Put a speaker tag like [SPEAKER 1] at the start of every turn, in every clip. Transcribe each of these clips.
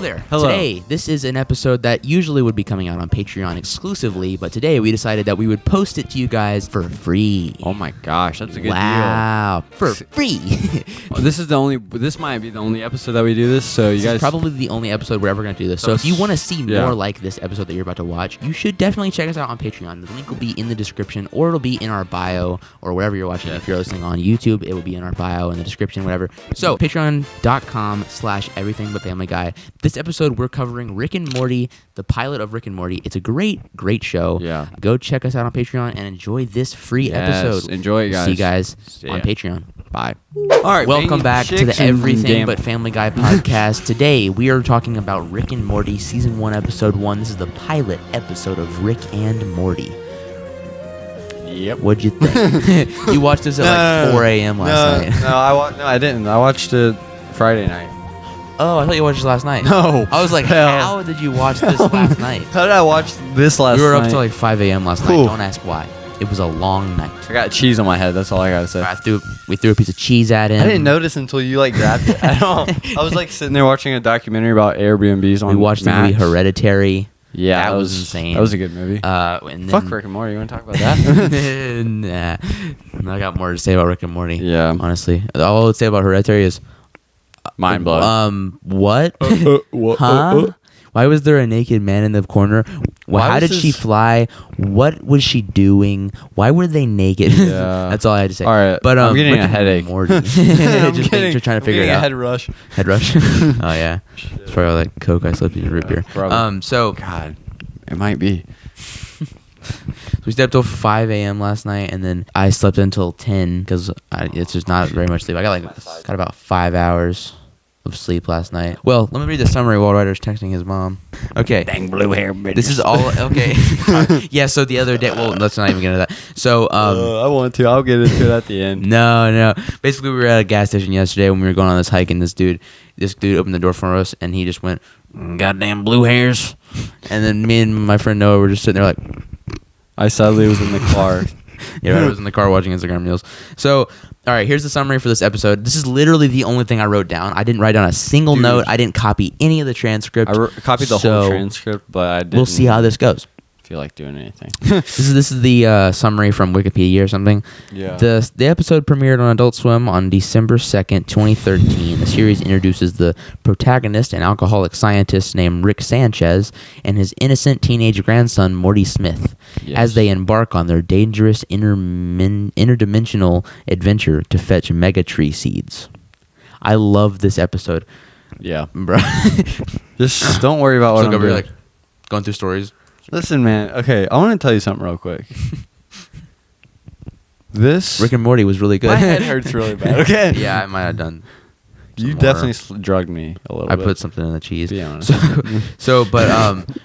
[SPEAKER 1] Hello there.
[SPEAKER 2] Hello.
[SPEAKER 1] Today, this is an episode that usually would be coming out on Patreon exclusively, but today we decided that we would post it to you guys for free.
[SPEAKER 2] Oh my gosh, that's a good
[SPEAKER 1] Wow, for free.
[SPEAKER 2] deal. This might be the only episode that we do this, so you guys...
[SPEAKER 1] This is probably the only episode we're ever going to do this. So if you want to see more like this episode that you're about to watch, you should definitely check us out on Patreon. The link will be in the description, or it'll be in our bio, or wherever you're watching. If you're listening on YouTube, it will be in our bio, in the description, whatever. So patreon.com/everythingbutfamilyguy. This episode, we're covering Rick and Morty, the pilot of Rick and Morty. It's a great show.
[SPEAKER 2] Yeah.
[SPEAKER 1] Go check us out on Patreon and enjoy this free episode.
[SPEAKER 2] Enjoy it, guys.
[SPEAKER 1] See you guys on Patreon.
[SPEAKER 2] Bye. All right.
[SPEAKER 1] Welcome back to the Everything But Family Guy podcast. Today, we are talking about Rick and Morty, Season 1, Episode 1. This is the pilot episode of Rick and Morty.
[SPEAKER 2] Yep.
[SPEAKER 1] What'd you think? You watched this at like 4 a.m. last night.
[SPEAKER 2] No, I didn't. I watched it Friday night.
[SPEAKER 1] Oh, I thought you watched this last night.
[SPEAKER 2] No.
[SPEAKER 1] I was like, how did you watch this last night?
[SPEAKER 2] How did I watch this last night?
[SPEAKER 1] We were up till like 5 a.m. last night. Don't ask why. It was a long night.
[SPEAKER 2] I got cheese on my head. That's all I gotta say.
[SPEAKER 1] We threw a piece of cheese at him.
[SPEAKER 2] I didn't notice until you like grabbed it. I was like sitting there watching a documentary about Airbnbs on.
[SPEAKER 1] We watched the movie Hereditary.
[SPEAKER 2] Yeah,
[SPEAKER 1] that was insane.
[SPEAKER 2] That was a good movie.
[SPEAKER 1] And then,
[SPEAKER 2] fuck Rick and Morty. You want to talk about that?
[SPEAKER 1] Nah. I got more to say about Rick and Morty.
[SPEAKER 2] Yeah.
[SPEAKER 1] Honestly, all I would say about Hereditary is
[SPEAKER 2] mind blowing.
[SPEAKER 1] What? Huh? Why was there a naked man in the corner? How did she fly? What was she doing? Why were they naked?
[SPEAKER 2] Yeah.
[SPEAKER 1] That's all I had to say.
[SPEAKER 2] All right,
[SPEAKER 1] but
[SPEAKER 2] I'm getting
[SPEAKER 1] Rick
[SPEAKER 2] a headache.
[SPEAKER 1] Morty.
[SPEAKER 2] I'm
[SPEAKER 1] trying to figure it out.
[SPEAKER 2] Head rush.
[SPEAKER 1] Head rush. Oh yeah. It's probably like Coke I slipped in your root beer. So
[SPEAKER 2] God, it might be.
[SPEAKER 1] So we slept till 5 a.m. last night, and then I slept until 10 because it's just not very much sleep. I got about 5 hours of sleep last night. Well, let me read the summary while Ryder's texting his mom. Okay.
[SPEAKER 2] Dang blue hair bitch.
[SPEAKER 1] This is all okay. Yeah. So the other day, well, let's not even get into that. So
[SPEAKER 2] I want to. I'll get into it at the end.
[SPEAKER 1] No. Basically, we were at a gas station yesterday when we were going on this hike, and this dude opened the door for us, and he just went, "Goddamn blue hairs," and then me and my friend Noah were just sitting there like.
[SPEAKER 2] I sadly was in the car.
[SPEAKER 1] Yeah, I was in the car watching Instagram Reels. So, all right, here's the summary for this episode. This is literally the only thing I wrote down. I didn't write down a single note. I didn't copy any of the transcript.
[SPEAKER 2] I copied the whole transcript, but I didn't.
[SPEAKER 1] We'll see how this goes.
[SPEAKER 2] Feel like doing anything.
[SPEAKER 1] This is the summary from Wikipedia or something.
[SPEAKER 2] Yeah.
[SPEAKER 1] The episode premiered on Adult Swim on December 2nd, 2013. The series introduces the protagonist, an alcoholic scientist named Rick Sanchez, and his innocent teenage grandson, Morty Smith, as they embark on their dangerous interdimensional adventure to fetch mega tree seeds. I love this episode.
[SPEAKER 2] Yeah.
[SPEAKER 1] Bro.
[SPEAKER 2] Just don't worry about what I'm doing.
[SPEAKER 1] Like, going through stories.
[SPEAKER 2] Listen, man. Okay, I want to tell you something real quick. This
[SPEAKER 1] Rick and Morty was really good.
[SPEAKER 2] My head hurts really bad. Okay.
[SPEAKER 1] Yeah, I might have done.
[SPEAKER 2] You definitely drugged me a little bit.
[SPEAKER 1] I put something in the cheese.
[SPEAKER 2] To be honest.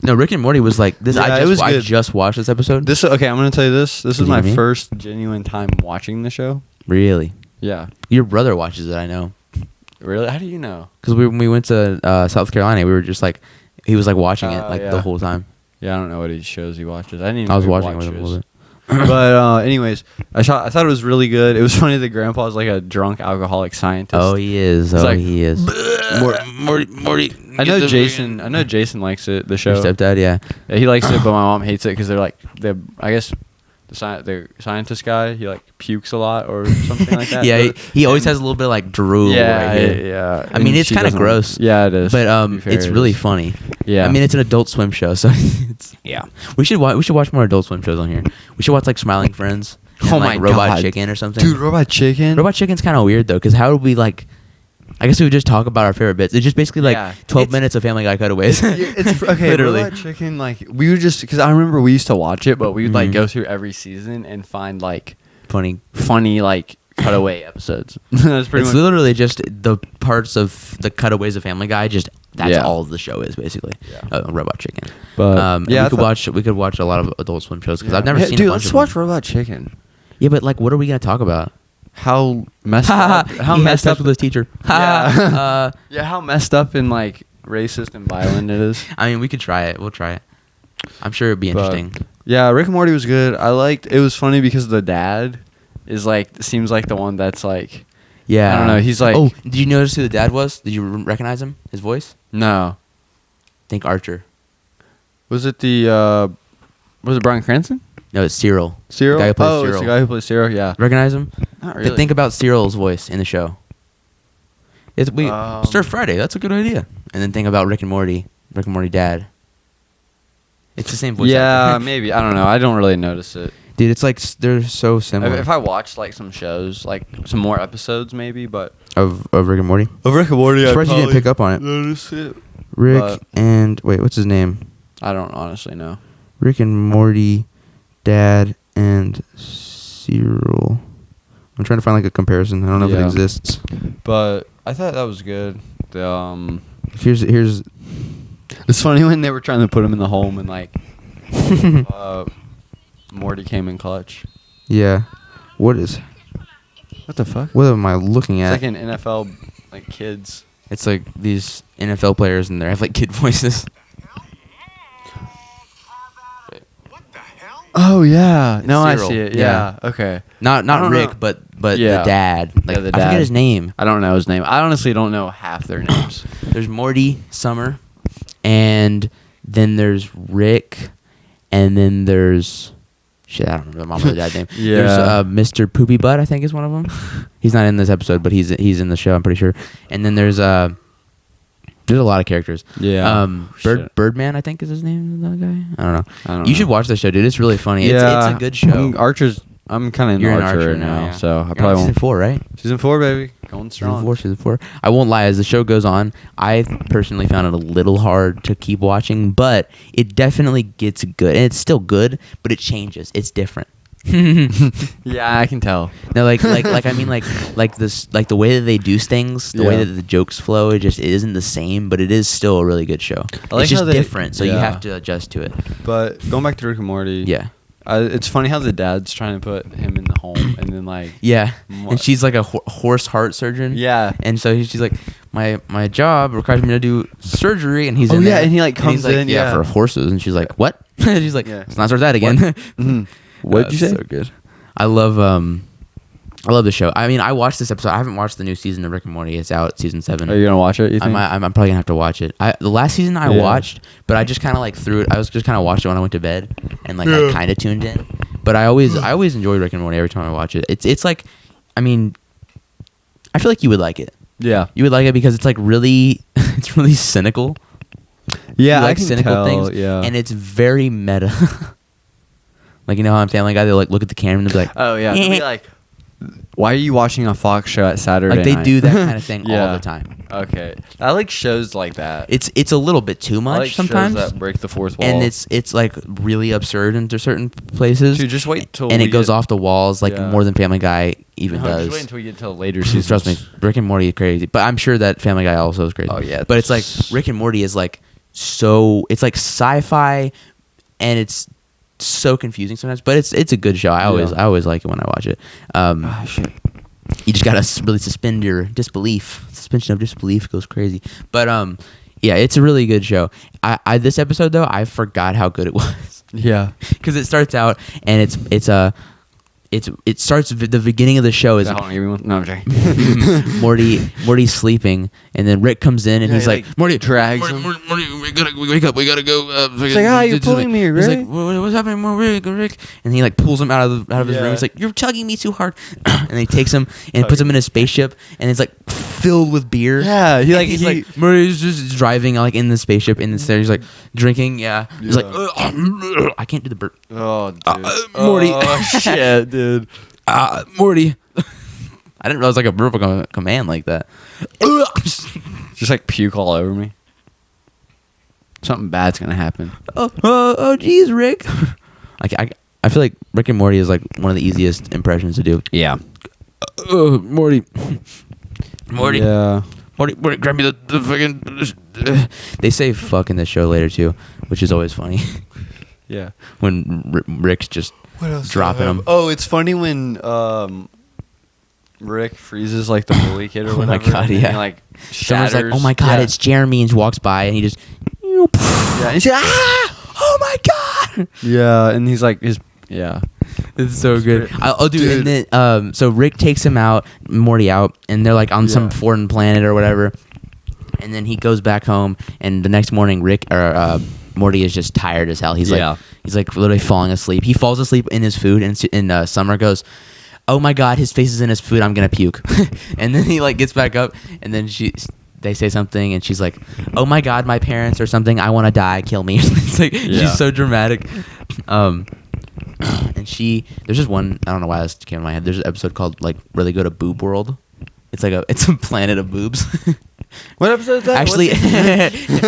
[SPEAKER 1] No, Rick and Morty was like this.
[SPEAKER 2] Yeah,
[SPEAKER 1] I just watched this episode.
[SPEAKER 2] Okay, I'm gonna tell you this. This is my first genuine time watching the show.
[SPEAKER 1] Really?
[SPEAKER 2] Yeah.
[SPEAKER 1] Your brother watches it, I know.
[SPEAKER 2] Really? How do you know?
[SPEAKER 1] Because when we went to South Carolina, we were just like, he was like watching it the whole time.
[SPEAKER 2] Yeah, I don't know what shows he watches. I
[SPEAKER 1] was watching it with him a little bit.
[SPEAKER 2] But anyways, I thought it was really good. It was funny that Grandpa's like a drunk alcoholic scientist.
[SPEAKER 1] Oh, he is.
[SPEAKER 2] He is.
[SPEAKER 1] Morty.
[SPEAKER 2] I know Jason likes it. The show.
[SPEAKER 1] Your stepdad, yeah.
[SPEAKER 2] He likes it, but my mom hates it because they're like I guess the scientist guy. He like pukes a lot or something like that.
[SPEAKER 1] Yeah, he always has a little bit of like drool.
[SPEAKER 2] Yeah,
[SPEAKER 1] right here.
[SPEAKER 2] yeah.
[SPEAKER 1] I mean, it's kind of gross.
[SPEAKER 2] Yeah, it is.
[SPEAKER 1] But it's really funny.
[SPEAKER 2] Yeah.
[SPEAKER 1] I mean, it's an Adult Swim show, so we should watch more Adult Swim shows on here. We should watch like Smiling Friends. And, like, Robot Chicken or something.
[SPEAKER 2] Dude, Robot Chicken.
[SPEAKER 1] Robot Chicken's kind of weird though, because how would we like? I guess we would just talk about our favorite bits. It's just basically like 12 minutes of Family Guy cutaways.
[SPEAKER 2] It's okay. Literally, Robot Chicken. Like we would just because I remember we used to watch it, but we would like go through every season and find like funny like cutaway episodes. That's pretty. It's
[SPEAKER 1] literally just the parts of the cutaways of Family Guy. Just that's all the show is basically. Yeah. Robot Chicken.
[SPEAKER 2] But
[SPEAKER 1] we could watch a lot of Adult Swim shows because I've never seen.
[SPEAKER 2] Dude, let's watch Robot Chicken.
[SPEAKER 1] Yeah, but like, what are we gonna talk about?
[SPEAKER 2] How messed up?
[SPEAKER 1] How messed up with his teacher?
[SPEAKER 2] Yeah. How messed up and like racist and violent it is.
[SPEAKER 1] I mean, we could try it. We'll try it. I'm sure it'd be interesting.
[SPEAKER 2] Yeah, Rick and Morty was good. It was funny because the dad is like seems like the one that's like I don't know. He's like,
[SPEAKER 1] oh, did you notice who the dad was? Did you recognize him? His voice?
[SPEAKER 2] No.
[SPEAKER 1] Think Archer.
[SPEAKER 2] Was it Bryan Cranston?
[SPEAKER 1] No, it's Cyril.
[SPEAKER 2] Cyril?
[SPEAKER 1] The guy who plays
[SPEAKER 2] It's
[SPEAKER 1] Cyril.
[SPEAKER 2] the guy who plays Cyril, yeah.
[SPEAKER 1] Recognize him?
[SPEAKER 2] Not really.
[SPEAKER 1] Think about Cyril's voice in the show. Stir Friday. That's a good idea. And then think about Rick and Morty dad. It's the same voice
[SPEAKER 2] Yeah,
[SPEAKER 1] actor.
[SPEAKER 2] maybe. I don't know. I don't really notice it.
[SPEAKER 1] Dude, it's like they're so similar.
[SPEAKER 2] If I watched like some shows, like some more episodes maybe, but...
[SPEAKER 1] Of Rick and Morty?
[SPEAKER 2] Of Rick and Morty,
[SPEAKER 1] I'm surprised you didn't pick up on it.
[SPEAKER 2] Notice it.
[SPEAKER 1] Rick and... Wait, what's his name?
[SPEAKER 2] I don't honestly know.
[SPEAKER 1] Rick and Morty, dad, and Cyril. I'm trying to find like a comparison. I don't know if it exists.
[SPEAKER 2] But I thought that was good.
[SPEAKER 1] Here's
[SPEAKER 2] It's funny when they were trying to put him in the home and like Morty came in clutch.
[SPEAKER 1] Yeah. What
[SPEAKER 2] What the fuck?
[SPEAKER 1] What am I looking at?
[SPEAKER 2] It's like an NFL like kids.
[SPEAKER 1] It's like these NFL players and they have like kid voices.
[SPEAKER 2] Oh yeah.
[SPEAKER 1] It's
[SPEAKER 2] No,
[SPEAKER 1] Cyril.
[SPEAKER 2] I see it.
[SPEAKER 1] Yeah.
[SPEAKER 2] Yeah. Okay.
[SPEAKER 1] Not Rick,
[SPEAKER 2] know.
[SPEAKER 1] but
[SPEAKER 2] Yeah.
[SPEAKER 1] the dad. Like
[SPEAKER 2] the
[SPEAKER 1] I
[SPEAKER 2] dad.
[SPEAKER 1] forget his name.
[SPEAKER 2] I don't know his name. I honestly don't know half their names.
[SPEAKER 1] There's Morty Summer, and then there's Rick, and then there's shit. I don't remember the mom or the dad name.
[SPEAKER 2] Yeah.
[SPEAKER 1] There's Mr. Poopy Butt, I think is one of them. He's not in this episode, but he's in the show. I'm pretty sure. And then there's a lot of characters.
[SPEAKER 2] Yeah.
[SPEAKER 1] Birdman, I think is his name. That guy. I don't know. You should watch the show, dude. It's really funny.
[SPEAKER 2] Yeah.
[SPEAKER 1] It's a good show.
[SPEAKER 2] I'm kind of in
[SPEAKER 1] You're in
[SPEAKER 2] Archer
[SPEAKER 1] Archer
[SPEAKER 2] right now,
[SPEAKER 1] yeah.
[SPEAKER 2] so I
[SPEAKER 1] You're
[SPEAKER 2] probably
[SPEAKER 1] on
[SPEAKER 2] won't.
[SPEAKER 1] season 4, right?
[SPEAKER 2] Season 4, baby, going strong.
[SPEAKER 1] Season 4. I won't lie. As the show goes on, I personally found it a little hard to keep watching, but it definitely gets good, and it's still good, but it changes. It's different.
[SPEAKER 2] Yeah, I can tell.
[SPEAKER 1] No, like I mean, like this, like the way that they do things, the way that the jokes flow, it isn't the same, but it is still a really good show.
[SPEAKER 2] I like
[SPEAKER 1] it's just
[SPEAKER 2] how they-
[SPEAKER 1] different, so you
[SPEAKER 2] yeah.
[SPEAKER 1] have to adjust to it.
[SPEAKER 2] But going back to Rick and Morty,
[SPEAKER 1] Yeah.
[SPEAKER 2] It's funny how the dad's trying to put him in the home, and then like
[SPEAKER 1] Yeah,
[SPEAKER 2] What?
[SPEAKER 1] and she's like a horse heart surgeon.
[SPEAKER 2] yeah,
[SPEAKER 1] And so she's like, my job requires me to do surgery, and he's
[SPEAKER 2] Oh,
[SPEAKER 1] in
[SPEAKER 2] yeah,
[SPEAKER 1] there,
[SPEAKER 2] and he, like, comes
[SPEAKER 1] he's like,
[SPEAKER 2] in,
[SPEAKER 1] yeah,
[SPEAKER 2] yeah.
[SPEAKER 1] for horses, and she's like, what? She's like,
[SPEAKER 2] Yeah.
[SPEAKER 1] let's not start that again.
[SPEAKER 2] Mhm. What'd you say?
[SPEAKER 1] So good. I love the show. I mean, I watched this episode. I haven't watched the new season of Rick and Morty. It's out, season 7.
[SPEAKER 2] Are you gonna watch it? You think?
[SPEAKER 1] I'm probably gonna have to watch it. The last season I
[SPEAKER 2] Yeah.
[SPEAKER 1] watched, but I just kind of like threw it. I was just kind of watched it when I went to bed, and like I kind of tuned in. But I always enjoy Rick and Morty every time I watch it. It's like, I mean, I feel like you would like it.
[SPEAKER 2] Yeah,
[SPEAKER 1] You would like it because it's like really, it's really cynical.
[SPEAKER 2] yeah,
[SPEAKER 1] You like
[SPEAKER 2] I can
[SPEAKER 1] cynical
[SPEAKER 2] tell,
[SPEAKER 1] things,
[SPEAKER 2] Yeah,
[SPEAKER 1] and it's very meta. Like, you know how on Family Guy they like look at the camera and they'll be like,
[SPEAKER 2] oh yeah, they'll be like, why are you watching a Fox show at Saturday?
[SPEAKER 1] like they
[SPEAKER 2] night?
[SPEAKER 1] do that kind of thing all
[SPEAKER 2] Yeah.
[SPEAKER 1] the time.
[SPEAKER 2] Okay, I like shows like that.
[SPEAKER 1] It's a little bit too
[SPEAKER 2] I
[SPEAKER 1] much
[SPEAKER 2] like
[SPEAKER 1] sometimes,
[SPEAKER 2] shows that break the fourth wall.
[SPEAKER 1] and it's like really absurd into certain places.
[SPEAKER 2] Dude, just wait till
[SPEAKER 1] and
[SPEAKER 2] we
[SPEAKER 1] it goes
[SPEAKER 2] get-
[SPEAKER 1] off the walls like
[SPEAKER 2] Yeah.
[SPEAKER 1] more than Family Guy even
[SPEAKER 2] No,
[SPEAKER 1] does.
[SPEAKER 2] just wait until we get to later seasons.
[SPEAKER 1] Trust me, Rick and Morty is crazy, but I'm sure that Family Guy also is crazy.
[SPEAKER 2] Oh, yeah.
[SPEAKER 1] But it's like Rick and Morty is like it's like sci-fi, and it's so confusing sometimes. But it's a good show. I always like it when I watch it.
[SPEAKER 2] Shit.
[SPEAKER 1] You just gotta really suspend your disbelief. Suspension of disbelief goes crazy. But yeah, it's a really good show. I this episode though, I forgot how good it was.
[SPEAKER 2] Yeah.
[SPEAKER 1] Because it starts out and it starts the beginning of the show is
[SPEAKER 2] Hold on, give me one. No, I'm joking.
[SPEAKER 1] Morty's sleeping, and then Rick comes in and
[SPEAKER 2] Yeah,
[SPEAKER 1] he's
[SPEAKER 2] he,
[SPEAKER 1] like,
[SPEAKER 2] like,
[SPEAKER 1] Morty
[SPEAKER 2] drags him.
[SPEAKER 1] Morty, we gotta wake up, we gotta go.
[SPEAKER 2] It's like, you're pulling me,
[SPEAKER 1] He's
[SPEAKER 2] Rick.
[SPEAKER 1] like, what's happening, Rick? And he like pulls him out of his
[SPEAKER 2] Yeah.
[SPEAKER 1] room. He's like, you're tugging me too hard, and then he takes him and puts him in his spaceship, and it's like filled with beer.
[SPEAKER 2] Yeah,
[SPEAKER 1] He's like Morty's just driving like in the spaceship, and instead he's like drinking. Yeah, he's like, I can't do the burp.
[SPEAKER 2] Oh, dude.
[SPEAKER 1] Morty.
[SPEAKER 2] Oh, shit, dude.
[SPEAKER 1] Morty. I didn't realize I could burp a command like that.
[SPEAKER 2] Just like puke all over me. Something bad's gonna happen.
[SPEAKER 1] Oh, geez, Rick. I feel like Rick and Morty is like one of the easiest impressions to do.
[SPEAKER 2] Yeah.
[SPEAKER 1] Morty.
[SPEAKER 2] Yeah.
[SPEAKER 1] Morty, grab me the fucking. They say fuck in this show later too, which is always funny.
[SPEAKER 2] Yeah.
[SPEAKER 1] When Rick's just dropping them.
[SPEAKER 2] Oh, it's funny when Rick freezes like the bully kid or
[SPEAKER 1] Oh
[SPEAKER 2] whatever.
[SPEAKER 1] my God,
[SPEAKER 2] and
[SPEAKER 1] yeah.
[SPEAKER 2] He, like
[SPEAKER 1] Someone's
[SPEAKER 2] shatters.
[SPEAKER 1] like, oh my God,
[SPEAKER 2] Yeah.
[SPEAKER 1] it's Jeremy, and he walks by and he just.
[SPEAKER 2] Yeah, and he's like,
[SPEAKER 1] Oh my God.
[SPEAKER 2] yeah, and he's like, yeah.
[SPEAKER 1] It's so good.
[SPEAKER 2] great.
[SPEAKER 1] I'll do it. And then, so Rick takes him out, Morty out, and they're like on some
[SPEAKER 2] Yeah.
[SPEAKER 1] foreign planet or whatever. And then he goes back home, and the next morning, Morty is just tired as hell. He's like literally falling asleep. He falls asleep in his food, and Summer goes, "Oh my God, his face is in his food. I'm gonna puke." And then he like gets back up, and then they say something, and she's like, "Oh my God, my parents or something. I want to die. Kill me." It's like she's so dramatic. And there's just one. I don't know why this came in my head. There's an episode called like where they go to Boob World. It's a planet of boobs.
[SPEAKER 2] What episode is that?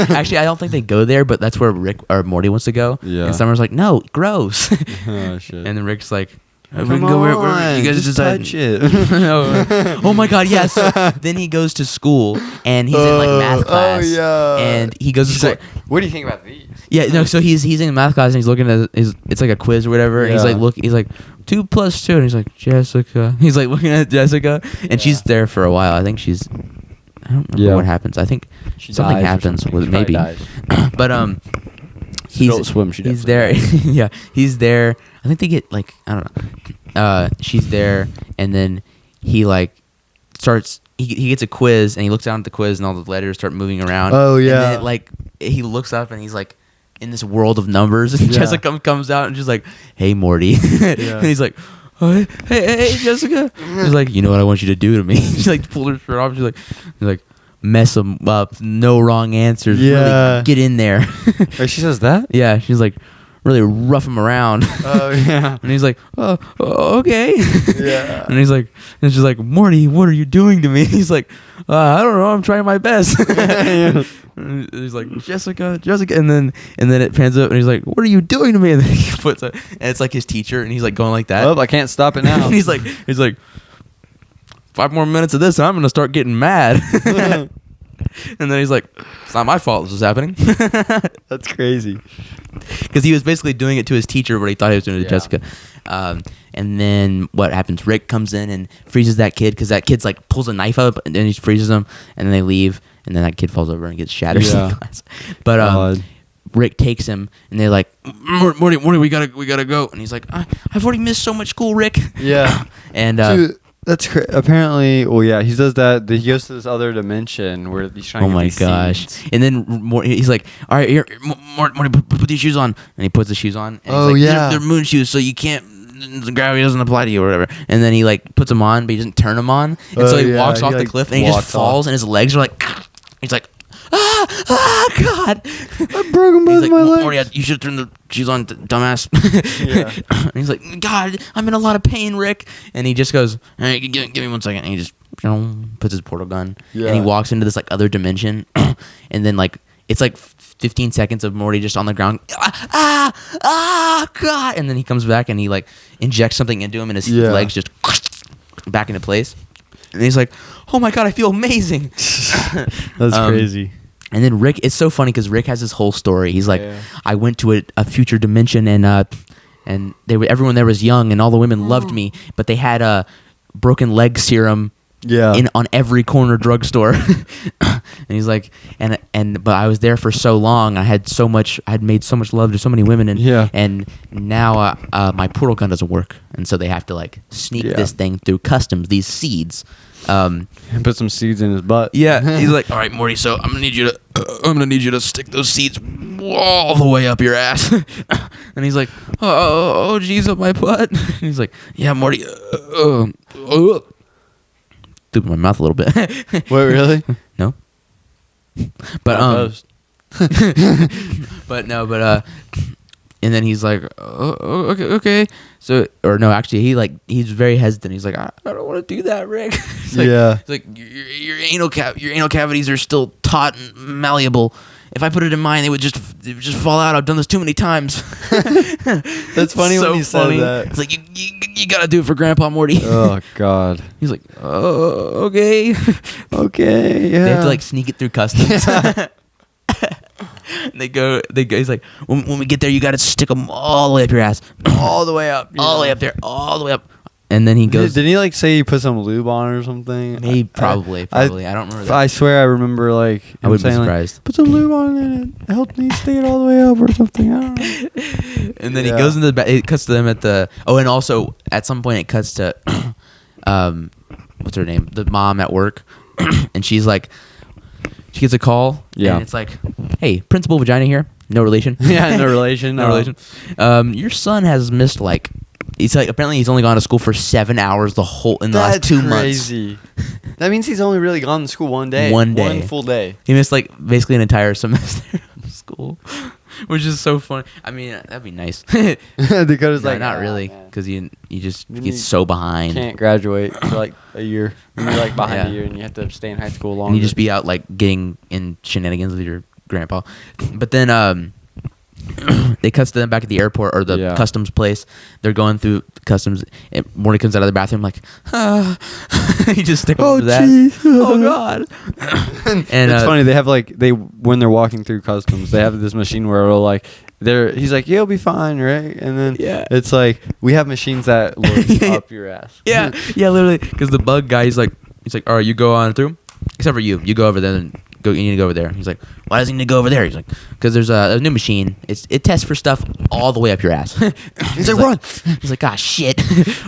[SPEAKER 1] Actually, I don't think they go there, but that's where Rick or Morty wants to go. Yeah. And Summer's like, "No, gross."
[SPEAKER 2] Oh shit.
[SPEAKER 1] And then Rick's like,
[SPEAKER 2] "We can go where you guys just touch it."
[SPEAKER 1] Oh my God, yeah. So then he goes to school, and he's in like math class. Oh yeah. And he goes to school.
[SPEAKER 2] Like, what do you think about these?
[SPEAKER 1] Yeah, no. So he's in math class, and he's looking at it's like a quiz or whatever. Yeah. And he's like 2 + 2, and he's like Jessica. He's like looking at Jessica, and she's there for a while. I think she's. I don't remember what happens. I think something happens with maybe. But he's there. Yeah, he's there. I think they get like I don't know. She's there, and then he like starts. He gets a quiz, and he looks down at the quiz, and all the letters start moving around.
[SPEAKER 2] Oh yeah.
[SPEAKER 1] And then like he looks up, and he's like in this world of numbers, and Jessica comes out, and she's like, "Hey, Morty," and he's like. Oh, hey, Jessica. He's like, "You know what I want you to do to me?" She like pulled her shirt off. She's like, "Mess them up. No wrong answers. Yeah. Really get in there."
[SPEAKER 2] Wait, she says that?
[SPEAKER 1] Yeah, she's like, really rough him around.
[SPEAKER 2] Oh yeah.
[SPEAKER 1] And he's like, "Oh, okay."
[SPEAKER 2] Yeah.
[SPEAKER 1] And she's like, "Morty, what are you doing to me?" He's like, "I don't know. I'm trying my best." And he's like, Jessica, and then it pans up, and he's like, "What are you doing to me?" And then he puts and it's like his teacher, and he's like going like that.
[SPEAKER 2] Oh, I can't stop it now.
[SPEAKER 1] And he's like, 5 more minutes of this, and I'm gonna start getting mad. And then he's like, "It's not my fault this is happening."
[SPEAKER 2] That's crazy.
[SPEAKER 1] Because he was basically doing it to his teacher, but he thought he was doing it to Jessica. And then what happens? Rick comes in and freezes that kid because that kid's like pulls a knife up, and then he freezes him, and then they leave, and then that kid falls over and gets shattered in the glass. But Rick takes him, and they're like, "Morty, we gotta go." And he's like, "I've already missed so much school, Rick."
[SPEAKER 2] Yeah.
[SPEAKER 1] And
[SPEAKER 2] dude, that's apparently. Well, yeah, he does that. He goes to this other dimension where he's trying. Oh my gosh!
[SPEAKER 1] Seeds. And then he's like, "All right, here, Morty, put these shoes on." And he puts the shoes on. And he's like, they're moon shoes, so you can't. The gravity doesn't apply to you or whatever. And then he like puts them on, but he doesn't turn them on. And so he walks off the cliff, and he just falls, and his legs are like. He's like, God!
[SPEAKER 2] I broke both
[SPEAKER 1] like,
[SPEAKER 2] my legs.
[SPEAKER 1] Morty, you should have turned the shoes on, dumbass. Yeah. And he's like, God, I'm in a lot of pain, Rick. And he just goes, "Hey, give me 1 second." And he just puts his portal gun, and he walks into this like other dimension, and then like it's like 15 seconds of Morty just on the ground, God! And then he comes back, and he like injects something into him, and his legs just back into place. And he's like, "Oh my God, I feel amazing."
[SPEAKER 2] That's crazy.
[SPEAKER 1] And then Rick, it's so funny because Rick has this whole story. He's like, "I went to a future dimension, and everyone there was young, and all the women loved me, but they had a broken leg serum on every corner drugstore." And he's like, but I was there for so long. I had made so much love to so many women, and now my portal gun doesn't work, and so they have to like sneak this thing through customs, these seeds.
[SPEAKER 2] And put some seeds in his butt.
[SPEAKER 1] Yeah, he's like, "All right, Morty, so I'm gonna need you to stick those seeds all the way up your ass." And he's like, "Oh, geez, up my butt." And he's like, "Yeah, Morty." Through my mouth a little bit.
[SPEAKER 2] Wait, really?
[SPEAKER 1] No. But and then he's like, "Oh, okay." So, or no, actually, he's very hesitant. He's like, "I don't want to do that, Rick." He's like, your anal cavities are still taut and malleable. If I put it in mine, it would just fall out. I've done this too many times.
[SPEAKER 2] That's funny when you said that.
[SPEAKER 1] It's like you gotta do it for Grandpa Morty.
[SPEAKER 2] Oh God.
[SPEAKER 1] He's like, "Oh, okay,
[SPEAKER 2] okay, yeah."
[SPEAKER 1] They have to like sneak it through customs. They go. He's like, when we get there, you got to stick them all the way up your ass,
[SPEAKER 2] all the way up,
[SPEAKER 1] all the way up there, all the way up. And then he goes.
[SPEAKER 2] Didn't he like say he put some lube on or something?
[SPEAKER 1] Maybe, probably. I don't remember that.
[SPEAKER 2] I swear I remember like
[SPEAKER 1] I would be surprised.
[SPEAKER 2] Like, put some lube on and it helped me stay it all the way up or something. I don't know.
[SPEAKER 1] And then he goes into the back. It cuts to them at the. Oh, and also at some point it cuts to, what's her name? The mom at work, and she's like she gets a call.
[SPEAKER 2] Yeah.
[SPEAKER 1] And it's like, hey, Principal Vagina here. No relation.
[SPEAKER 2] Yeah, no relation.
[SPEAKER 1] No relation. Your son has missed like. He's like apparently he's only gone to school for 7 hours the last 2 months.
[SPEAKER 2] Crazy. That means he's only really gone to school one day.
[SPEAKER 1] One day.
[SPEAKER 2] One full day.
[SPEAKER 1] He missed like basically an entire semester of school, which is so funny. I mean, that'd be nice.
[SPEAKER 2] Dakota's
[SPEAKER 1] No,
[SPEAKER 2] like,
[SPEAKER 1] not really, because you just get so behind.
[SPEAKER 2] Can't graduate for like a year. You're like behind a year, and you have to stay in high school longer.
[SPEAKER 1] And you just be out like getting in shenanigans with your grandpa. But then they cuts to them back at the airport or the customs place. They're going through customs. And Morty comes out of the bathroom like, he just stick over that. Oh god! And
[SPEAKER 2] it's funny. They have like when they're walking through customs, they have this machine where it'll like. He's like, you'll be fine, right? And then it's like we have machines that look up your ass.
[SPEAKER 1] Yeah, literally. Because the bug guy, he's like, all right, you go on through, except for you. You go over there and you need to go over there. He's like, why does he need to go over there? He's like, because there's a new machine. It tests for stuff all the way up your ass. He's like, run. He's like, gosh, shit,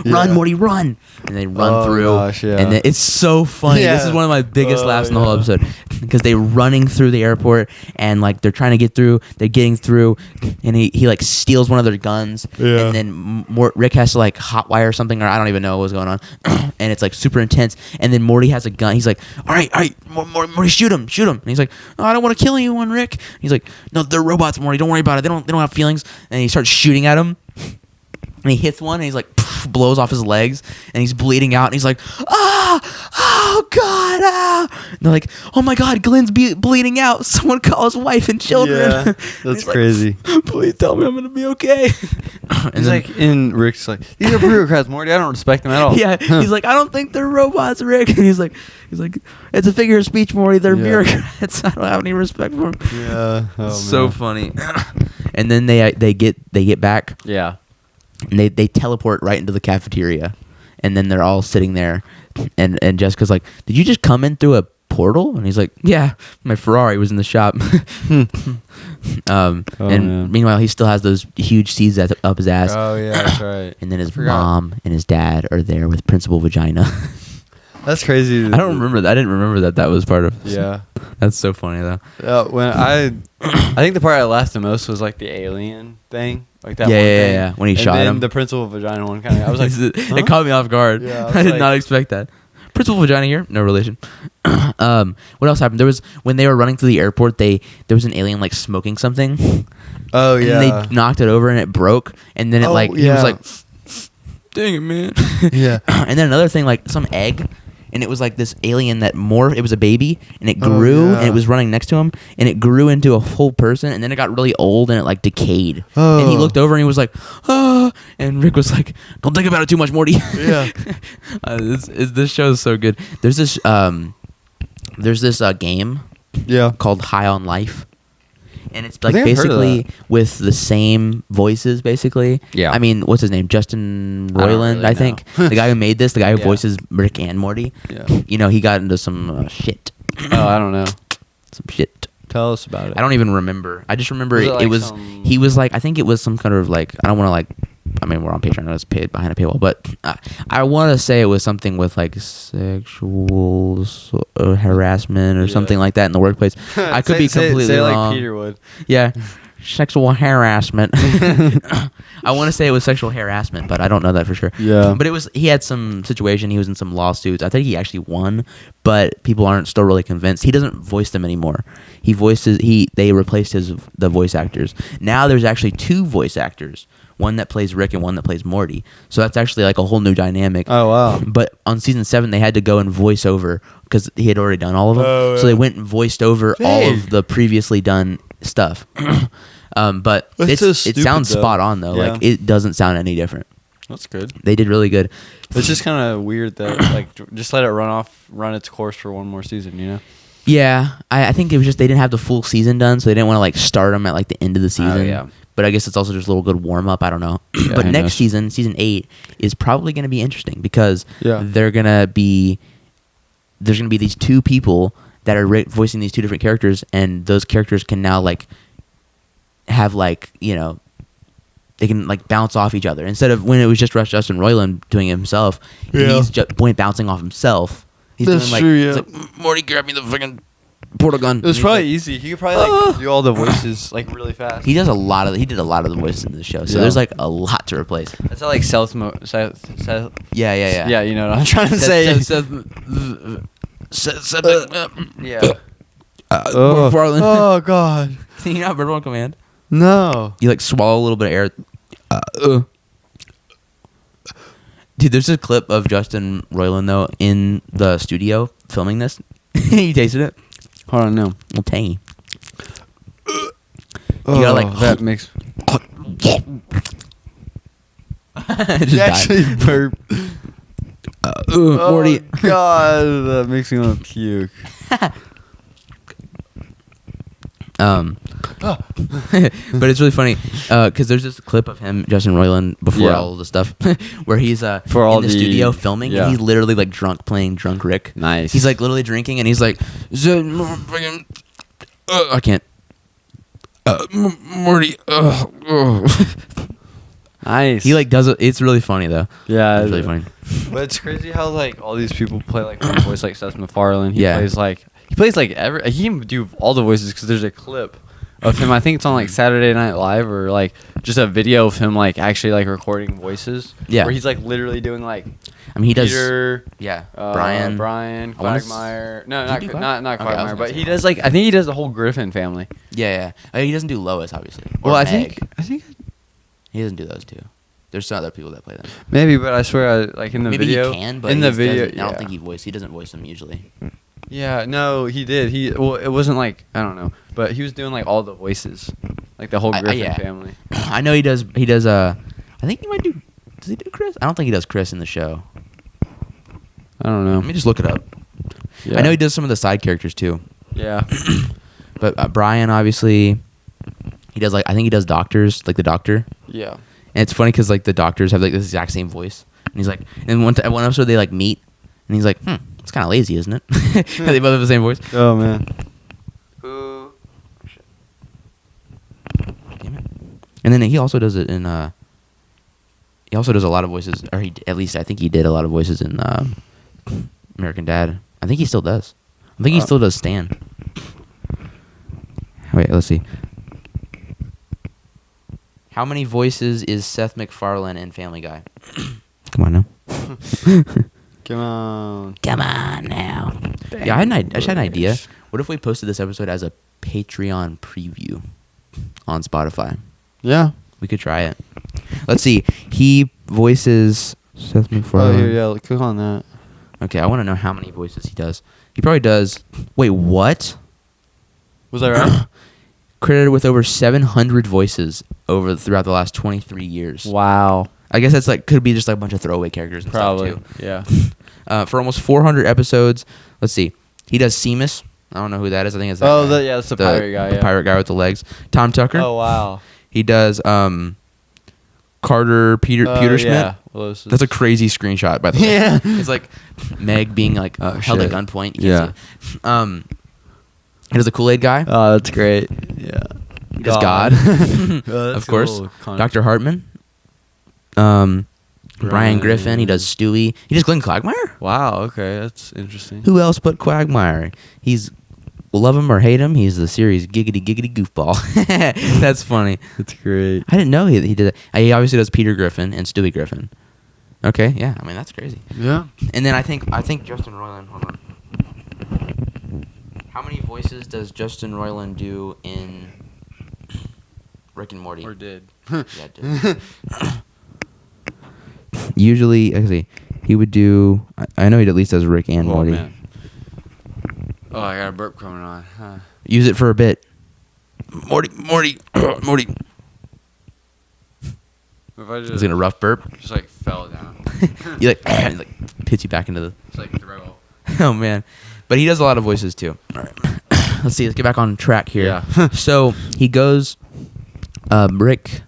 [SPEAKER 1] run, Morty, run. And they run through.
[SPEAKER 2] Gosh,
[SPEAKER 1] and it's so funny. This is one of my biggest laughs in the whole episode, because they're running through the airport and like they're trying to get through. They're getting through, and he like steals one of their guns. And then Rick has to like hotwire something, or I don't even know what's going on. And it's like super intense. And then Morty has a gun. He's like, all right, Morty, shoot him. And he's like, oh, I don't want to kill anyone, Rick. He's like, no, they're robots, Morty. Don't worry about it. They don't have feelings. And he starts shooting at him. And he hits one, and he's like, blows off his legs, and he's bleeding out. And he's like, oh god, ah. And they're like, oh my god, Glenn's bleeding out. Someone call his wife and children.
[SPEAKER 2] Yeah, that's crazy.
[SPEAKER 1] Like, please tell me I'm gonna be okay.
[SPEAKER 2] And he's like, and Rick's like, these are bureaucrats, Morty. I don't respect them at all.
[SPEAKER 1] Yeah, he's like, I don't think they're robots, Rick. And he's like, it's a figure of speech, Morty. They're bureaucrats. I don't have any respect for them.
[SPEAKER 2] Yeah,
[SPEAKER 1] so funny. And then they get back.
[SPEAKER 2] Yeah.
[SPEAKER 1] And they teleport right into the cafeteria, and then they're all sitting there, and Jessica's like, did you just come in through a portal? And he's like, yeah, my Ferrari was in the shop. Meanwhile he still has those huge seeds up his ass.
[SPEAKER 2] Oh yeah, that's right.
[SPEAKER 1] And then his mom and his dad are there with Principal Vagina.
[SPEAKER 2] That's crazy.
[SPEAKER 1] I don't remember that. I didn't remember that was part of.
[SPEAKER 2] Yeah,
[SPEAKER 1] that's so funny though.
[SPEAKER 2] When I think the part I laughed the most was like the alien thing. Like that
[SPEAKER 1] yeah. When he shot him.
[SPEAKER 2] The Principal Vagina one kind of. I was like, huh?
[SPEAKER 1] It caught me off guard.
[SPEAKER 2] Yeah,
[SPEAKER 1] I did not expect that. Principal Vagina here, no relation. What else happened? There was when they were running through the airport. There was an alien like smoking something.
[SPEAKER 2] Oh yeah.
[SPEAKER 1] And they knocked it over and it broke. And then he was like, dang it, man.
[SPEAKER 2] Yeah.
[SPEAKER 1] And then another thing, like some egg. And it was like this alien that morphed. It was a baby, and it grew, and it was running next to him, and it grew into a whole person, and then it got really old, and it like decayed. Oh. And he looked over, and he was like, "Ah!" And Rick was like, "Don't think about it too much, Morty."
[SPEAKER 2] Yeah.
[SPEAKER 1] This show is so good. There's this game, called High on Life. And it's like basically with the same voices, basically. Yeah. I mean, what's his name? Justin Roiland, I think. The guy who made this, the guy who voices Rick and Morty. Yeah. You know, he got into some shit.
[SPEAKER 2] Oh, I don't know.
[SPEAKER 1] Some shit.
[SPEAKER 2] Tell us about it.
[SPEAKER 1] I don't even remember. I just remember it was he was like, I think it was some kind of like, I don't want to like, I mean, we're on Patreon, it's paid behind a paywall, but I want to say it was something with like sexual harassment or something like that in the workplace. I could be completely wrong.
[SPEAKER 2] Like Peter would.
[SPEAKER 1] Yeah, sexual harassment. I want to say it was sexual harassment, but I don't know that for sure.
[SPEAKER 2] Yeah.
[SPEAKER 1] But he had some situation. He was in some lawsuits. I think he actually won, but people aren't still really convinced. He doesn't voice them anymore. They replaced the voice actors. Now there's actually 2 voice actors. One that plays Rick and one that plays Morty. So that's actually like a whole new dynamic.
[SPEAKER 2] Oh, wow.
[SPEAKER 1] But on season 7, they had to go and voice over because he had already done all of them. Oh, yeah. So they went and voiced over all of the previously done stuff. But it sounds spot on, though. Yeah. Like, it doesn't sound any different.
[SPEAKER 2] That's good.
[SPEAKER 1] They did really good.
[SPEAKER 2] It's just kind of weird that, like, just let it run its course for one more season, you know?
[SPEAKER 1] Yeah. I think it was just they didn't have the full season done, so they didn't want to, like, start them at, like, the end of the season. Oh, yeah. But I guess it's also just a little good warm-up. I don't know. Yeah, but next season, season 8, is probably going to be interesting because there's going to be these 2 people that are voicing these 2 different characters, and those characters can now, like, have, like, you know, they can, like, bounce off each other. Instead of when it was just Justin Roiland doing it himself, he's just bouncing off himself. He's doing, like, true, it's like, Morty, grab me the fucking portal gun.
[SPEAKER 2] It was probably easy. He could probably do all the voices really fast.
[SPEAKER 1] He did a lot of the voices in the show, so there's a lot to replace.
[SPEAKER 2] That's how
[SPEAKER 1] Yeah.
[SPEAKER 2] Yeah, you know what I'm trying to say. Yeah.
[SPEAKER 1] Farland.
[SPEAKER 2] Oh God.
[SPEAKER 1] You know Bird on Command?
[SPEAKER 2] No.
[SPEAKER 1] You swallow a little bit of air. Dude, there's a clip of Justin Roiland though in the studio filming this. You tasted it?
[SPEAKER 2] Hold on, no.
[SPEAKER 1] Well, tangy.
[SPEAKER 2] You
[SPEAKER 1] gotta
[SPEAKER 2] that makes.
[SPEAKER 1] Just
[SPEAKER 2] actually burp.
[SPEAKER 1] Morty.
[SPEAKER 2] God, that makes me want to puke.
[SPEAKER 1] But it's really funny because there's this clip of him, Justin Roiland, before all the stuff, where he's in the studio filming, and he's literally drunk, playing Drunk Rick.
[SPEAKER 2] Nice.
[SPEAKER 1] He's literally drinking, and he's like, I can't. Morty.
[SPEAKER 2] Nice.
[SPEAKER 1] He does it. It's really funny though.
[SPEAKER 2] Yeah,
[SPEAKER 1] it's really funny.
[SPEAKER 2] But it's crazy how all these people play one voice Seth MacFarlane. He plays he can do all the voices because there's a clip of him. I think it's on Saturday Night Live or just a video of him actually recording voices.
[SPEAKER 1] Yeah.
[SPEAKER 2] Where he's literally doing
[SPEAKER 1] he
[SPEAKER 2] Peter,
[SPEAKER 1] does. Yeah.
[SPEAKER 2] Brian, Quagmire. No, not Quagmire,
[SPEAKER 1] okay,
[SPEAKER 2] but he does I think he does the whole Griffin family.
[SPEAKER 1] Yeah. He doesn't do Lois, obviously.
[SPEAKER 2] Well, I
[SPEAKER 1] Meg.
[SPEAKER 2] think
[SPEAKER 1] he doesn't do those two. There's some other people that play them.
[SPEAKER 2] maybe, but I swear, in the
[SPEAKER 1] Maybe
[SPEAKER 2] video,
[SPEAKER 1] he can, but
[SPEAKER 2] in the video,
[SPEAKER 1] I don't think he doesn't voice them usually.
[SPEAKER 2] Yeah, no, he did. It wasn't I don't know, but he was doing all the voices, the whole Griffin family.
[SPEAKER 1] I know he does. I think he might do. Does he do Chris? I don't think he does Chris in the show.
[SPEAKER 2] I don't know.
[SPEAKER 1] Let me just look it up.
[SPEAKER 2] Yeah.
[SPEAKER 1] I know he does some of the side characters too.
[SPEAKER 2] Yeah.
[SPEAKER 1] But Brian, obviously, he does I think he does doctors, the doctor.
[SPEAKER 2] Yeah.
[SPEAKER 1] And it's funny because the doctors have this exact same voice, and he's and one episode they meet, and he's it's kind of lazy, isn't it? They both have the same voice.
[SPEAKER 2] Oh man.
[SPEAKER 1] Damn it. And then he also does it in. He also does a lot of voices, or at least I think he did a lot of voices in American Dad. I think he still does. I think he still does Stan. Wait, let's see. How many voices is Seth MacFarlane in Family Guy? Come on now.
[SPEAKER 2] Come on
[SPEAKER 1] now. Yeah, I just had an idea. What if we posted this episode as a Patreon preview on Spotify?
[SPEAKER 2] Yeah.
[SPEAKER 1] We could try it. Let's see. He voices Seth MacFarlane.
[SPEAKER 2] Oh, here, yeah. Click on that.
[SPEAKER 1] Okay, I want to know how many voices he does. He probably does. Wait, what?
[SPEAKER 2] Was that right?
[SPEAKER 1] Credited with over 700 voices throughout the last 23 years.
[SPEAKER 2] Wow.
[SPEAKER 1] I guess that's could be just a bunch of throwaway characters and
[SPEAKER 2] Probably,
[SPEAKER 1] stuff too.
[SPEAKER 2] Yeah.
[SPEAKER 1] For almost 400 episodes. Let's see. He does Seamus. I don't know who that is. I think it's that guy.
[SPEAKER 2] That's the pirate guy.
[SPEAKER 1] The pirate guy with the legs. Tom Tucker.
[SPEAKER 2] Oh wow.
[SPEAKER 1] He does Carter Peterschmidt.
[SPEAKER 2] Yeah.
[SPEAKER 1] That's a crazy screenshot, by the way.
[SPEAKER 2] Yeah.
[SPEAKER 1] It's Meg being held at gunpoint.
[SPEAKER 2] Yeah.
[SPEAKER 1] He does a Kool-Aid guy.
[SPEAKER 2] Oh, that's great. Yeah.
[SPEAKER 1] He does God. Of course. Dr. Hartman. Brian Griffin. He does Stewie. He does Glenn Quagmire.
[SPEAKER 2] Wow. Okay, that's interesting.
[SPEAKER 1] Who else but Quagmire? Love him or hate him, he's the series giggity goofball. That's funny.
[SPEAKER 2] That's great.
[SPEAKER 1] I didn't know he did that. He obviously does Peter Griffin and Stewie Griffin. Okay, yeah. I mean, that's crazy.
[SPEAKER 2] Yeah.
[SPEAKER 1] And then I think Justin Roiland. Hold on. How many voices does Justin Roiland do in Rick and Morty?
[SPEAKER 2] Or did?
[SPEAKER 1] Yeah, did. Usually, actually, he would do. I know he at least does Rick and Morty.
[SPEAKER 2] Man. Oh, I got a burp coming on. Huh.
[SPEAKER 1] Use it for a bit. Morty.
[SPEAKER 2] If I just
[SPEAKER 1] He's gonna rough burp.
[SPEAKER 2] just fell down.
[SPEAKER 1] He hits you back into the.
[SPEAKER 2] Just throw.
[SPEAKER 1] Oh man, but he does a lot of voices too. All right, let's see. Let's get back on track here.
[SPEAKER 2] Yeah.
[SPEAKER 1] So he goes, Rick.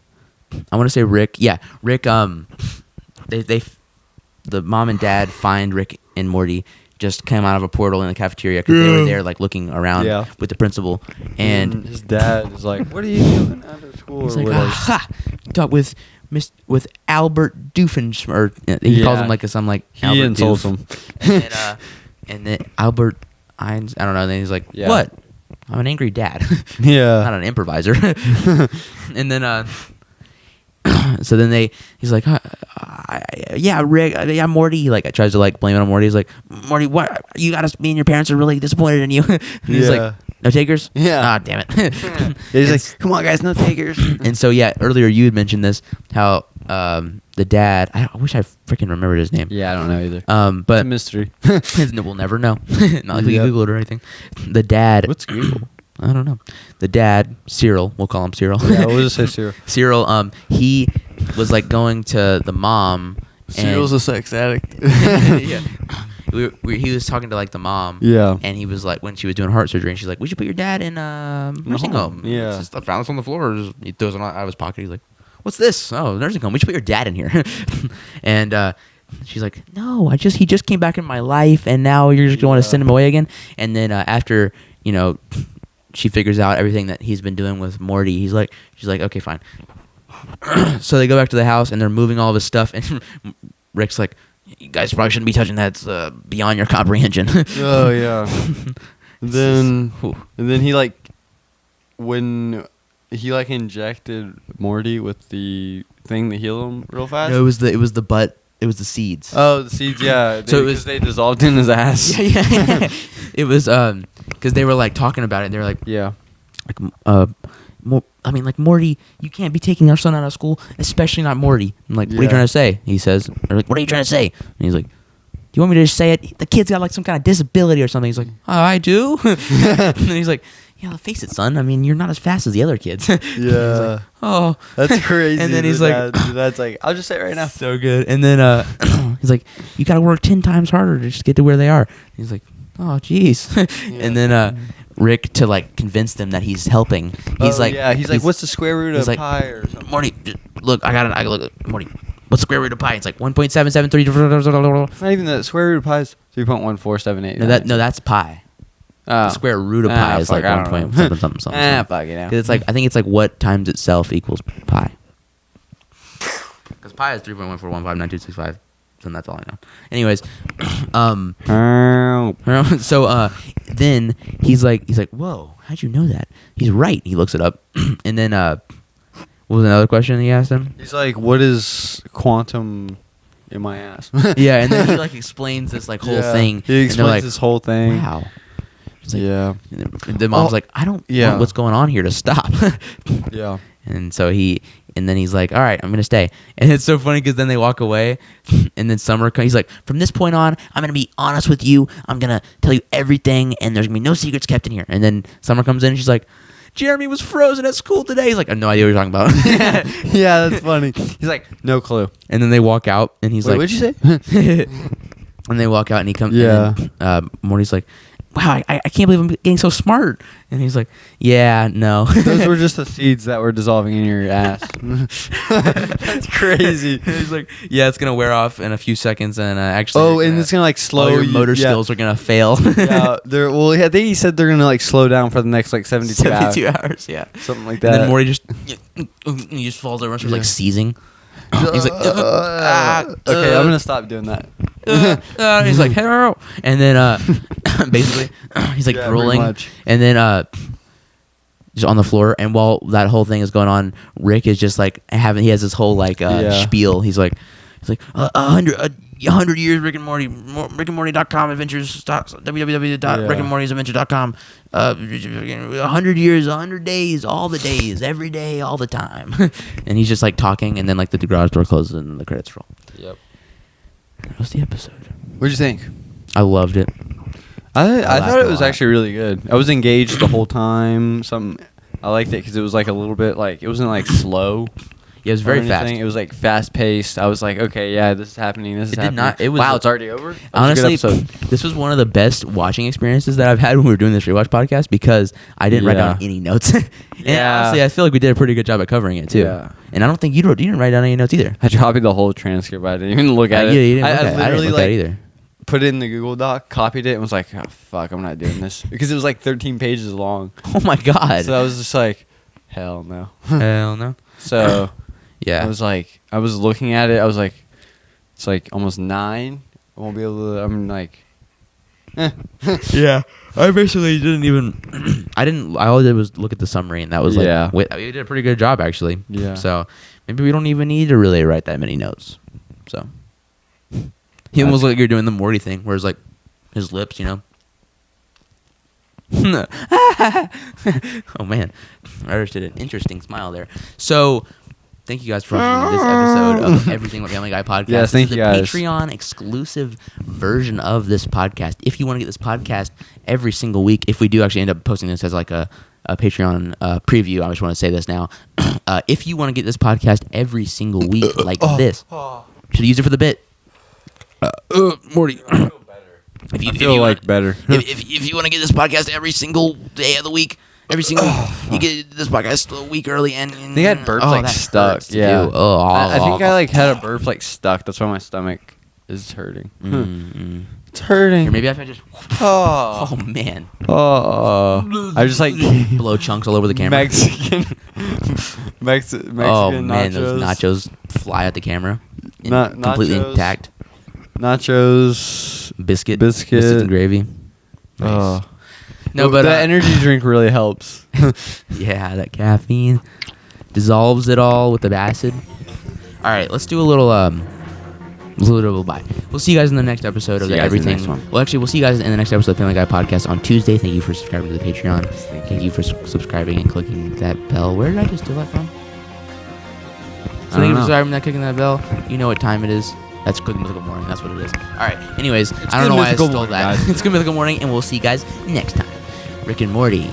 [SPEAKER 1] I want to say Rick. Yeah, Rick. The mom and dad find Rick and Morty just came out of a portal in the cafeteria because they were there looking around with the principal, and
[SPEAKER 2] his dad is like, "What are you doing after school?"
[SPEAKER 1] He's like, talk with Albert Doofenshmirtz, or he calls him some
[SPEAKER 2] he
[SPEAKER 1] Albert
[SPEAKER 2] insults
[SPEAKER 1] Doof.
[SPEAKER 2] him.
[SPEAKER 1] And then Albert, I don't know. And then he's like,
[SPEAKER 2] Yeah.
[SPEAKER 1] what? I'm an angry dad.
[SPEAKER 2] Yeah.
[SPEAKER 1] Not an improviser. And then, so then he's like, yeah, Rick, yeah, Morty. Like, I tries to like blame it on Morty. He's like, Morty, what? You got us. Me and your parents are really disappointed in you. And he's like, no takers.
[SPEAKER 2] Yeah.
[SPEAKER 1] Ah, damn it.
[SPEAKER 2] He's like, come on, guys, no takers.
[SPEAKER 1] And so yeah, earlier you had mentioned this how the dad. I wish I freaking remembered his name.
[SPEAKER 2] Yeah, I don't know either.
[SPEAKER 1] But
[SPEAKER 2] It's a mystery.
[SPEAKER 1] we'll never know. Not like we can Google it or anything. The dad.
[SPEAKER 2] What's Google?
[SPEAKER 1] I don't know. The dad, Cyril. We'll call him Cyril.
[SPEAKER 2] Yeah, we'll just say Cyril.
[SPEAKER 1] Cyril. He was like going to the mom.
[SPEAKER 2] Cyril's a sex addict.
[SPEAKER 1] Yeah. He was talking to like the mom.
[SPEAKER 2] Yeah.
[SPEAKER 1] And he was like, when she was doing heart surgery, and she's like, we should put your dad in nursing home.
[SPEAKER 2] Yeah.
[SPEAKER 1] I found this on the floor. He throws it out of his pocket. He's like, what's this? Oh, nursing home. We should put your dad in here. And she's like, no, he just came back in my life, and now you're just going to send him away again. And then after, she figures out everything that he's been doing with Morty, she's like, okay, fine. So they go back to the house, and they're moving all of his stuff, and Rick's like, you guys probably shouldn't be touching that. It's beyond your comprehension.
[SPEAKER 2] Oh, yeah. And then he, like, when he, like, injected Morty with the thing to heal him real fast.
[SPEAKER 1] No, it was the butt. It was the seeds.
[SPEAKER 2] Oh, the seeds, yeah.
[SPEAKER 1] So
[SPEAKER 2] they dissolved in his ass.
[SPEAKER 1] Yeah. It was because they were like talking about it. They were like,
[SPEAKER 2] yeah,
[SPEAKER 1] like Morty, you can't be taking our son out of school, especially not Morty. I'm like, what are you trying to say? He says, they're like, what are you trying to say? And he's like, do you want me to just say it? The kid's got like some kind of disability or something. He's like, oh, I do. And he's like, yeah, face it, son. I mean, you're not as fast as the other kids.
[SPEAKER 2] Yeah.
[SPEAKER 1] Like, oh,
[SPEAKER 2] that's crazy.
[SPEAKER 1] And then he's like,
[SPEAKER 2] that's like, I'll just say it right now.
[SPEAKER 1] So good. And then he's like, you got to work 10 times harder to just get to where they are. And he's like, oh, jeez. Yeah. And then Rick, to like convince them that he's helping, he's like,
[SPEAKER 2] what's the square root of pi or something?
[SPEAKER 1] Morty, look, I look, Morty, what's the square root of pi? It's like 1.773.
[SPEAKER 2] It's not even the square root of pi is 3.1478.
[SPEAKER 1] No, that's pi. The square root of pi is like 1 point something.
[SPEAKER 2] Fuck it now.
[SPEAKER 1] Because it's like, I think it's like what times itself equals pi. Because pi is 3.14159265. And that's all I know. Anyways, so then he's like, whoa, how'd you know that? He's right. He looks it up, and then what was another question he asked him?
[SPEAKER 2] He's like, what is quantum in my ass?
[SPEAKER 1] Yeah, and then he like explains this like whole thing.
[SPEAKER 2] He explains
[SPEAKER 1] like,
[SPEAKER 2] this whole thing.
[SPEAKER 1] Wow. Like,
[SPEAKER 2] yeah.
[SPEAKER 1] And the mom's like, I don't know what's going on here to stop.
[SPEAKER 2] Yeah.
[SPEAKER 1] And so then he's like, all right, I'm going to stay. And it's so funny because then they walk away, and then Summer comes. He's like, from this point on, I'm going to be honest with you. I'm going to tell you everything, and there's going to be no secrets kept in here. And then Summer comes in, and she's like, Jeremy was frozen at school today. He's like, I have no idea what you're talking about.
[SPEAKER 2] Yeah, that's funny. He's like, no clue.
[SPEAKER 1] And then they walk out, and he's like,
[SPEAKER 2] what'd you say?
[SPEAKER 1] And they walk out, and he comes.
[SPEAKER 2] Yeah.
[SPEAKER 1] And Morty's like, wow, I can't believe I'm getting so smart. And he's like, yeah, no.
[SPEAKER 2] Those were just the seeds that were dissolving in your ass. That's crazy.
[SPEAKER 1] He's like, yeah, it's going to wear off in a few seconds. And actually,
[SPEAKER 2] and it's going to like slow.
[SPEAKER 1] All your motor skills are going to fail.
[SPEAKER 2] Yeah. I think he said they're going to like slow down for the next like 72 hours.
[SPEAKER 1] 72 hours, yeah.
[SPEAKER 2] Something like that.
[SPEAKER 1] And then Morty just falls over and starts like seizing. He's like,
[SPEAKER 2] okay, I'm gonna stop doing that.
[SPEAKER 1] He's like, hello, and then basically he's like drooling, and then just on the floor. And while that whole thing is going on, Rick is just like he has this whole like spiel. He's like 100 years Rick and Morty, rickandmorty.com adventures, www.rickandmortysadventure.com. 100 years, 100 days, all the days, every day, all the time. And he's just like talking, and then like the garage door closes and the credits roll.
[SPEAKER 2] Yep.
[SPEAKER 1] That was the episode.
[SPEAKER 2] What'd you think?
[SPEAKER 1] I loved it.
[SPEAKER 2] I thought it was actually really good. I was engaged the whole time. I liked it because it was like a little bit like, it wasn't like slow.
[SPEAKER 1] Yeah, it was very fast.
[SPEAKER 2] It was like fast paced. I was like, okay, yeah, this is happening. This is happening. Wow, it's already over.
[SPEAKER 1] Honestly, this was one of the best watching experiences that I've had when we were doing this rewatch podcast because I didn't write down any notes. And honestly, I feel like we did a pretty good job at covering it too. Yeah. And I don't think you didn't write down any notes either.
[SPEAKER 2] I copied the whole transcript. I didn't even look at it.
[SPEAKER 1] Yeah, you didn't look
[SPEAKER 2] I
[SPEAKER 1] at it. I didn't look at it either.
[SPEAKER 2] Put it in the Google Doc, copied it, and was like, oh, fuck, I'm not doing this. Because it was like 13 pages long.
[SPEAKER 1] Oh my God.
[SPEAKER 2] So I was just like, hell no.
[SPEAKER 1] Hell no.
[SPEAKER 2] So...
[SPEAKER 1] Yeah.
[SPEAKER 2] I was looking at it. I was like, it's like almost 9. I won't be able to, I'm like,
[SPEAKER 1] Yeah. I basically didn't even. I all I did was look at the summary, and that was like. We did a pretty good job actually.
[SPEAKER 2] Yeah.
[SPEAKER 1] So maybe we don't even need to really write that many notes. So. He almost like you're doing the Morty thing, where it's like his lips, you know. Oh man, I just did an interesting smile there. So, thank you guys for watching this episode of Everything with Family Guy podcast.
[SPEAKER 2] Yes, thank you guys.
[SPEAKER 1] This is a Patreon exclusive version of this podcast. If you want to get this podcast every single week, if we do actually end up posting this as like a Patreon preview, I just want to say this now. If you want to get this podcast every single week like this, should use it for the bit. Morty. If you
[SPEAKER 2] feel like better.
[SPEAKER 1] If you want to get this podcast every single day of the week, every single week, you get this podcast a week early, and
[SPEAKER 2] they had burps like stuck. Yeah. I think I like had a burp like stuck. That's why my stomach is hurting. It's hurting.
[SPEAKER 1] Or maybe if I just. Oh man.
[SPEAKER 2] I just like
[SPEAKER 1] blow chunks all over the camera.
[SPEAKER 2] Mexican
[SPEAKER 1] oh man,
[SPEAKER 2] nachos.
[SPEAKER 1] those nachos fly at the camera. Completely
[SPEAKER 2] nachos.
[SPEAKER 1] intact.
[SPEAKER 2] Nachos, biscuit
[SPEAKER 1] and gravy. Nice. No, but
[SPEAKER 2] the energy drink really helps.
[SPEAKER 1] Yeah, that caffeine dissolves it all with the acid. All right, let's do a little bye. We'll see you guys in the next episode of Everything. Well, actually, we'll see you guys in the next episode of Family Guy podcast on Tuesday. Thank you for subscribing to the Patreon. Thank you for subscribing and clicking that bell. Where did I just steal that from? So thank you for subscribing and clicking that bell. You know what time it is. That's Good Mythical Morning. That's what it is. All right. Anyways, I don't know why I stole that. It's Good Mythical Morning, and we'll see you guys next time. Rick and Morty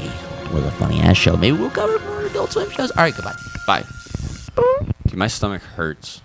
[SPEAKER 1] with a funny ass show. Maybe we'll cover more Adult Swim shows. All right. Goodbye.
[SPEAKER 2] Bye. Dude, my stomach hurts.